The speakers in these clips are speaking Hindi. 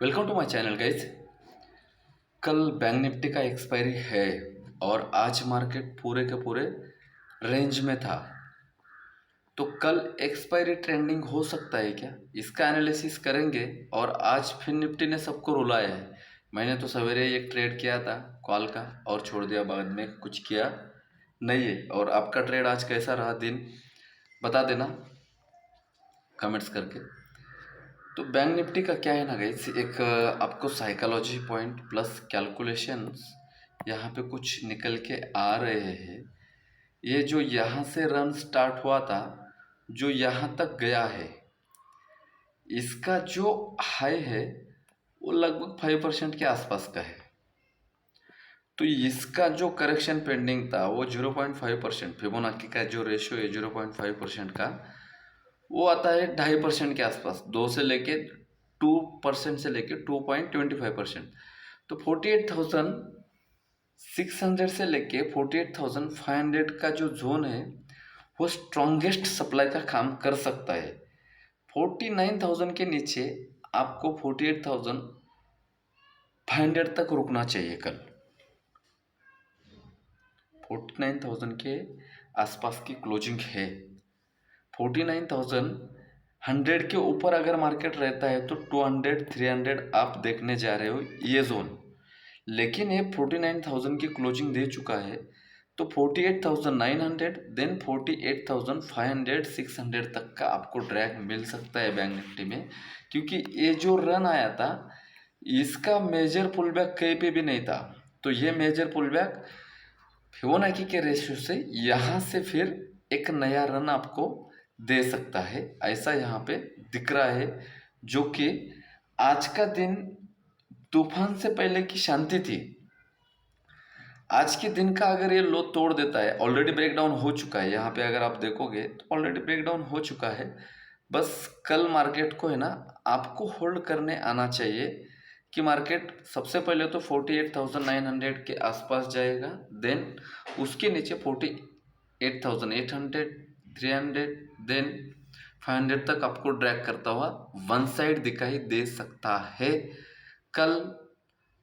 Welcome to my channel guys. कल बैंक निफ्टी का एक्सपायरी है और आज मार्केट पूरे के पूरे रेंज में था। तो कल एक्सपायरी ट्रेंडिंग हो सकता है क्या, इसका एनालिसिस करेंगे। और आज फिर निफ्टी ने सबको रुलाया है। मैंने तो सवेरे एक ट्रेड किया था कॉल का और छोड़ दिया, बाद में कुछ किया नहीं है। और आपका ट्रेड आज कैसा रहा दिन बता देना कमेंट्स करके। तो बैंक निफ्टी का क्या है ना गाइस, एक आपको साइकोलॉजी पॉइंट प्लस कैलकुलेशंस यहाँ पे कुछ निकल के आ रहे हैं। ये जो यहाँ से रन स्टार्ट हुआ था, जो यहाँ तक गया है, इसका जो हाई है वो लगभग 5% के आसपास का है। तो इसका जो करेक्शन पेंडिंग था वो 0.5%, फिबोनाची का जो रेशियो है 0.5% का, वो आता है 2.5% के आसपास। 2% से लेके 2.25%। तो 48,600 से लेके 48,500 का जो जोन है वो स्ट्रॉन्गेस्ट सप्लाई का काम कर सकता है। 49,000 के नीचे आपको 48,500 तक रुकना चाहिए। कल 49,000 के आसपास की क्लोजिंग है। 49,100 के ऊपर अगर मार्केट रहता है तो 200 300 आप देखने जा रहे हो ये जोन। लेकिन ये 49,000 की क्लोजिंग दे चुका है, तो 48,900 देन 48,500 600 तक का आपको ड्रैग मिल सकता है बैंक निफ्टी में। क्योंकि ये जो रन आया था इसका मेजर पुल बैक कहीं पे भी नहीं था। तो ये मेजर पुल बैक फिबोनाची के रेशियो से यहाँ से फिर एक नया रन आपको दे सकता है, ऐसा यहाँ पे दिख रहा है। जो कि आज का दिन तूफान से पहले की शांति थी। आज के दिन का अगर ये लो तोड़ देता है, ऑलरेडी ब्रेकडाउन हो चुका है, यहाँ पे अगर आप देखोगे तो ऑलरेडी ब्रेकडाउन हो चुका है। बस कल मार्केट को है ना आपको होल्ड करने आना चाहिए कि मार्केट सबसे पहले तो 48,900 के आसपास जाएगा, देन उसके नीचे 48,800 300 देन 500 तक आपको ड्रैग करता हुआ वन साइड दिखाई दे सकता है। कल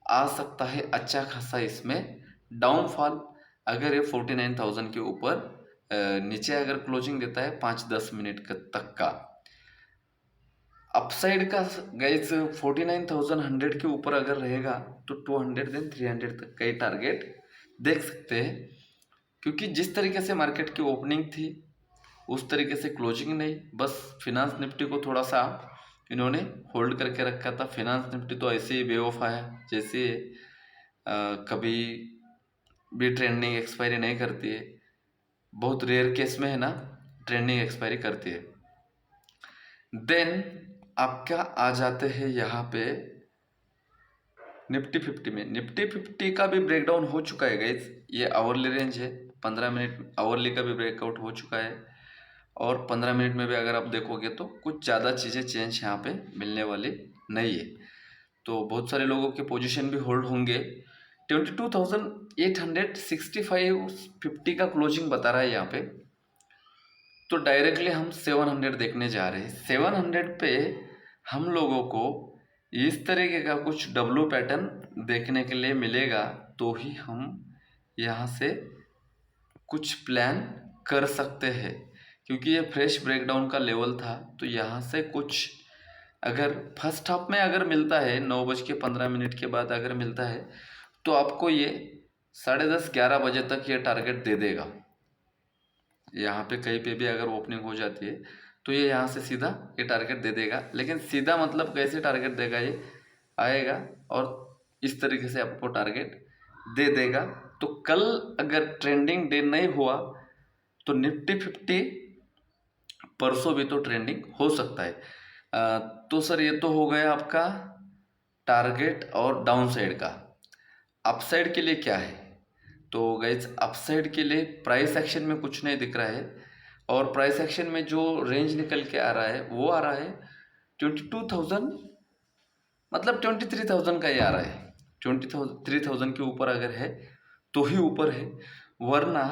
आ सकता है अच्छा खासा इसमें डाउनफॉल। अगर ये 49,000 के ऊपर नीचे अगर क्लोजिंग देता है 5-10 मिनट तक का अपसाइड का गाइज 49,100 के ऊपर अगर रहेगा तो 200 देन 300 तक का ही टारगेट देख सकते हैं। क्योंकि जिस तरीके से मार्केट की ओपनिंग थी उस तरीके से क्लोजिंग नहीं। बस फिनांस निफ्टी को थोड़ा सा इन्होंने होल्ड करके रखा था। फिनांस निफ्टी तो ऐसे ही बेवफा है, जैसे कभी भी ट्रेंडिंग एक्सपायरी नहीं करती है। बहुत रेयर केस में है ना ट्रेंडिंग एक्सपायरी करती है। देन आपका आ जाते हैं यहाँ पे निफ्टी 50 में। निफ्टी 50 का भी ब्रेकडाउन हो चुका है गाइज। ये आवरली रेंज है, 15 मिनट आवरली का भी ब्रेकआउट हो चुका है। और 15 मिनट में भी अगर आप देखोगे तो कुछ ज़्यादा चीज़ें चेंज यहाँ पे मिलने वाली नहीं है। तो बहुत सारे लोगों के पोजीशन भी होल्ड होंगे। 22,865 50 का क्लोजिंग बता रहा है यहाँ पे। तो डायरेक्टली हम 700 देखने जा रहे हैं। 700 पे हम लोगों को इस तरीके का कुछ डब्लू पैटर्न देखने के लिए मिलेगा तो ही हम यहाँ से कुछ प्लान कर सकते हैं। क्योंकि ये फ्रेश ब्रेकडाउन का लेवल था, तो यहाँ से कुछ अगर फर्स्ट हाफ में अगर मिलता है 9:15 के बाद अगर मिलता है तो आपको ये 10:30-11 बजे तक ये टारगेट दे देगा। यहाँ पे कहीं पे भी अगर ओपनिंग हो जाती है तो ये यहाँ से सीधा ये टारगेट दे देगा। लेकिन सीधा मतलब कैसे टारगेट देगा, ये आएगा और इस तरीके से आपको टारगेट दे देगा। तो कल अगर ट्रेंडिंग डे नहीं हुआ तो निफ्टी 50 परसों भी तो ट्रेंडिंग हो सकता है। तो सर ये तो हो गया आपका टारगेट और डाउन साइड का। अपसाइड के लिए क्या है? तो गाइज अपसाइड के लिए प्राइस एक्शन में कुछ नहीं दिख रहा है। और प्राइस एक्शन में जो रेंज निकल के आ रहा है वो आ रहा है 22,000, मतलब 23,000 का ही आ रहा है। 23,000 के ऊपर अगर है तो ही ऊपर है, वरना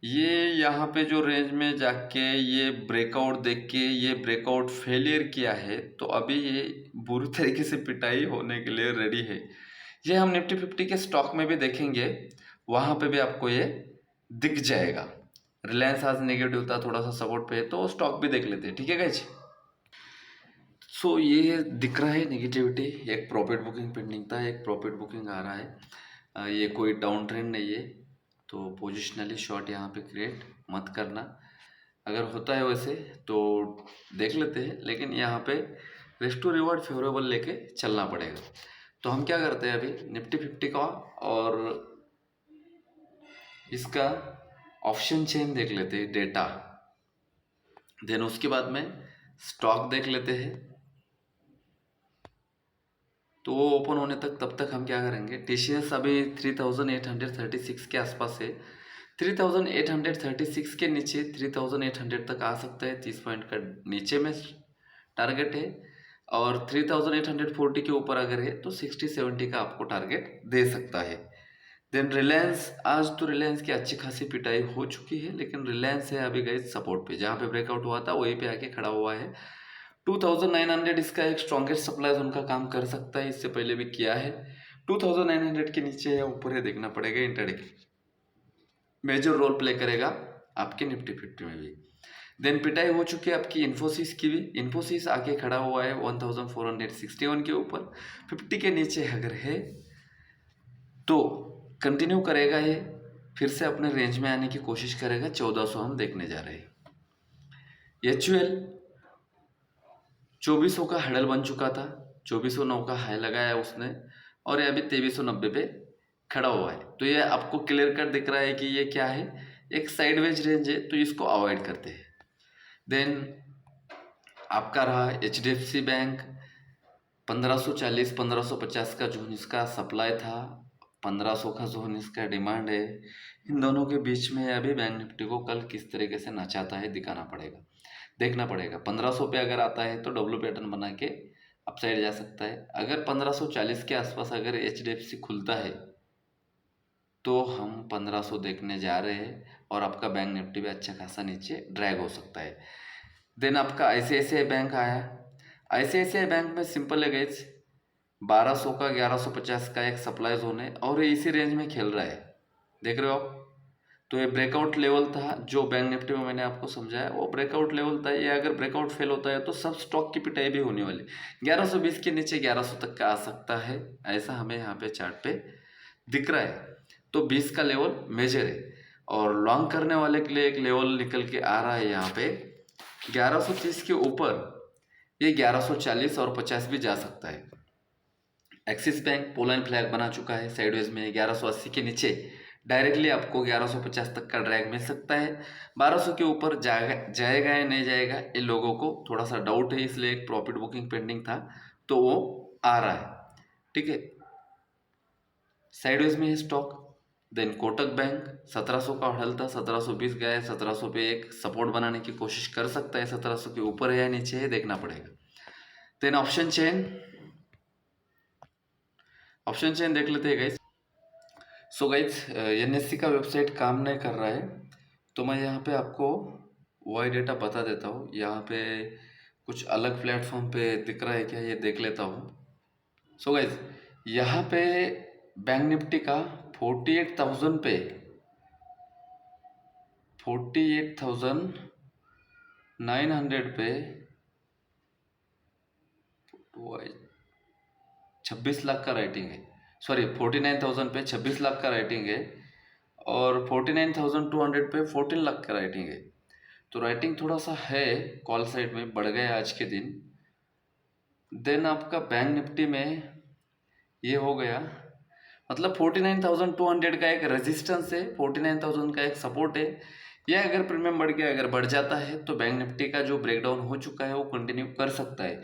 ये यहाँ पे जो रेंज में जाके ये ब्रेकआउट देख के ये ब्रेकआउट फेलियर किया है, तो अभी ये बुरी तरीके से पिटाई होने के लिए रेडी है। ये हम निफ्टी 50 के स्टॉक में भी देखेंगे, वहाँ पे भी आपको ये दिख जाएगा। रिलायंस आज नेगेटिव था, थोड़ा सा सपोर्ट पे है, तो स्टॉक भी देख लेते हैं, ठीक है गाइज। सो ये दिख रहा है नेगेटिविटी, एक प्रॉफिट बुकिंग पेंडिंग था, एक प्रॉफिट बुकिंग आ रहा है। ये कोई डाउन ट्रेंड नहीं है, तो पोजिशनली शॉर्ट यहाँ पे क्रिएट मत करना। अगर होता है वैसे तो देख लेते हैं, लेकिन यहाँ पे रिस्क टू रिवॉर्ड फेवरेबल लेके चलना पड़ेगा। तो हम क्या करते हैं, अभी निफ्टी 50 का और इसका ऑप्शन चेन देख लेते हैं, डेटा, देन उसके बाद में स्टॉक देख लेते हैं। तो वो ओपन होने तक, तब तक हम क्या करेंगे, टीसीएस अभी 3836 के आसपास है। 3836 के नीचे 3800 तक आ सकता है, 30 पॉइंट का नीचे में टारगेट है। और 3840 के ऊपर अगर है तो 60-70 का आपको टारगेट दे सकता है। देन रिलायंस, आज तो रिलायंस की अच्छी खासी पिटाई हो चुकी है, लेकिन रिलायंस है अभी गई सपोर्ट पे, जहाँ पे ब्रेकआउट हुआ था वहीं पे आके खड़ा हुआ है। 2900 इसका एक स्ट्रॉन्गेस्ट सप्लाई उनका काम कर सकता है, इससे पहले भी किया है। 2900 के नीचे या ऊपर है, देखना पड़ेगा। इंट्राडे मेजर रोल प्ले करेगा आपके निफ्टी 50 में भी। देन पिटाई हो चुकी है आपकी इन्फोसिस की भी। इन्फोसिस आके खड़ा हुआ है 1461 के ऊपर। 50 के नीचे अगर है तो कंटिन्यू करेगा, ये फिर से अपने रेंज में आने की कोशिश करेगा। 1400 हम देखने जा रहे हैं। HUL 2400 का हैडल बन चुका था, 2409 का हाई लगाया उसने, और ये अभी 2390 पे खड़ा हुआ है। तो ये आपको क्लियर कट दिख रहा है कि ये क्या है, एक साइडवेज रेंज है, तो इसको अवॉइड करते हैं। देन आपका रहा HDFC बैंक, 1540-1550 का जोन इसका सप्लाई था, 1500 का जोन इसका डिमांड है। इन दोनों के बीच में अभी बैंक निफ्टी को कल किस तरीके से नचाता है दिखाना पड़ेगा, देखना पड़ेगा। 1500 पे अगर आता है तो डब्ल्यू पैटर्न बना के अपसाइड जा सकता है। अगर 1540 के आसपास अगर HDFC खुलता है तो हम 1500 देखने जा रहे हैं, और आपका बैंक निफ्टी भी अच्छा खासा नीचे ड्रैग हो सकता है। देन आपका ICICI बैंक आया। ICICI बैंक में सिंपल है गाइस, 1200 का 1150 का एक सप्लाई जोन है, और ये इसी रेंज में खेल रहा है, देख रहे हो आप। तो ये ब्रेकआउट लेवल था जो बैंक निफ्टी में मैंने आपको समझाया, वो ब्रेकआउट लेवल था। ये अगर ब्रेकआउट फेल होता है तो सब स्टॉक की पिटाई भी होने वाली। 1120 के नीचे 1100 तक का आ सकता है, ऐसा हमें यहाँ पे चार्ट पे दिख रहा है। तो 20 का लेवल मेजर है, और लॉन्ग करने वाले के लिए एक लेवल निकल के आ रहा है यहाँ पे 1130 के ऊपर। ये 1140 और 50 भी जा सकता है। एक्सिस बैंक पोलाइन फ्लैग बना चुका है साइडवेज में, 1180 के नीचे डायरेक्टली आपको 1150 तक का ड्रैग मिल सकता है। 1200 के ऊपर जाएगा या नहीं जाएगा, ये लोगों को थोड़ा सा डाउट है, इसलिए एक प्रॉफिट बुकिंग पेंडिंग था, तो वो आ रहा है, ठीक है। साइडवेज में है स्टॉक। देन कोटक बैंक 1700 का हड़ल था, 1720 गया है, 1700 पे एक सपोर्ट बनाने की कोशिश कर सकता है। 1700 के ऊपर है या नीचे है, देखना पड़ेगा। देन ऑप्शन चेन देख लेते हैं गाइस। सो गाइस, NSE का वेबसाइट काम नहीं कर रहा है, तो मैं यहाँ पे आपको वाई डेटा बता देता हूँ। यहाँ पे कुछ अलग प्लेटफॉर्म पे दिख रहा है क्या, ये देख लेता हूँ। सो गाइस, यहाँ पे बैंक निफ्टी का 48,000 पे 48,900 पे 26 लाख का राइटिंग है। सॉरी, 49,000 पे 26 लाख का राइटिंग है, और 49,200 पे 14 लाख का राइटिंग है। तो राइटिंग थोड़ा सा है कॉल साइड में, बढ़ गया आज के दिन। देन आपका बैंक निफ्टी में ये हो गया, मतलब 49,200 का एक रेजिस्टेंस है, 49,000 का एक सपोर्ट है। यह अगर प्रीमियम बढ़ गया, अगर बढ़ जाता है, तो बैंक निफ्टी का जो ब्रेकडाउन हो चुका है वो कंटिन्यू कर सकता है।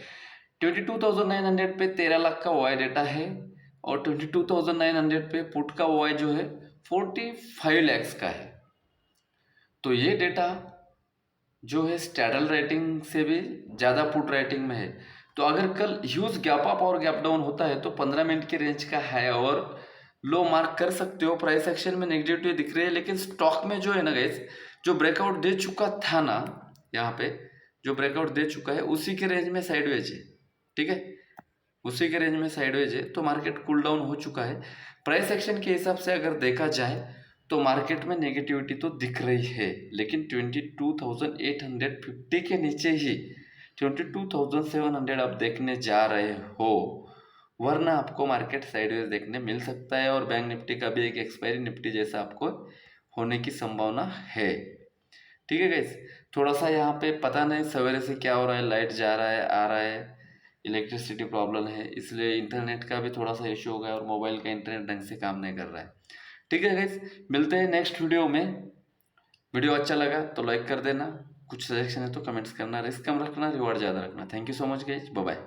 22,900 पे 13 लाख का OI डेटा है, और 22,900 पे पुट का OI जो है 45 लैक्स का है। तो ये डेटा जो है स्टैडल रेटिंग से भी ज़्यादा पुट रेटिंग में है। तो अगर कल ह्यूज गैप अप और गैप डाउन होता है तो 15 मिनट के रेंज का है, और लो मार्क कर सकते हो। प्राइस एक्शन में नेगेटिविटी दिख रही है, लेकिन स्टॉक में जो है ना गाइस, जो ब्रेकआउट दे चुका था ना, यहाँ पे जो ब्रेकआउट दे चुका है उसी के रेंज में साइडवेज है। ठीक है, उसी के रेंज में साइडवेज है, तो मार्केट कूल डाउन हो चुका है। प्राइस एक्शन के हिसाब से अगर देखा जाए तो मार्केट में नेगेटिविटी तो दिख रही है, लेकिन 22,850 के नीचे ही 22,700 आप देखने जा रहे हो, वरना आपको मार्केट साइडवेज देखने मिल सकता है। और बैंक निफ्टी का भी एक एक्सपायरी निफ्टी जैसा आपको होने की संभावना है। ठीक है गाइस, थोड़ा सा यहाँ पे पता नहीं सवेरे से क्या हो रहा है, लाइट जा रहा है आ रहा है, इलेक्ट्रिसिटी प्रॉब्लम है, इसलिए इंटरनेट का भी थोड़ा सा इशू हो गया और मोबाइल का इंटरनेट ढंग से काम नहीं कर रहा है। ठीक है गाइस, मिलते हैं नेक्स्ट वीडियो में। वीडियो अच्छा लगा तो लाइक कर देना, कुछ सजेशन है तो कमेंट्स करना, रिस्क कम रखना, रिवॉर्ड ज़्यादा रखना। Thank you so much guys, bye bye.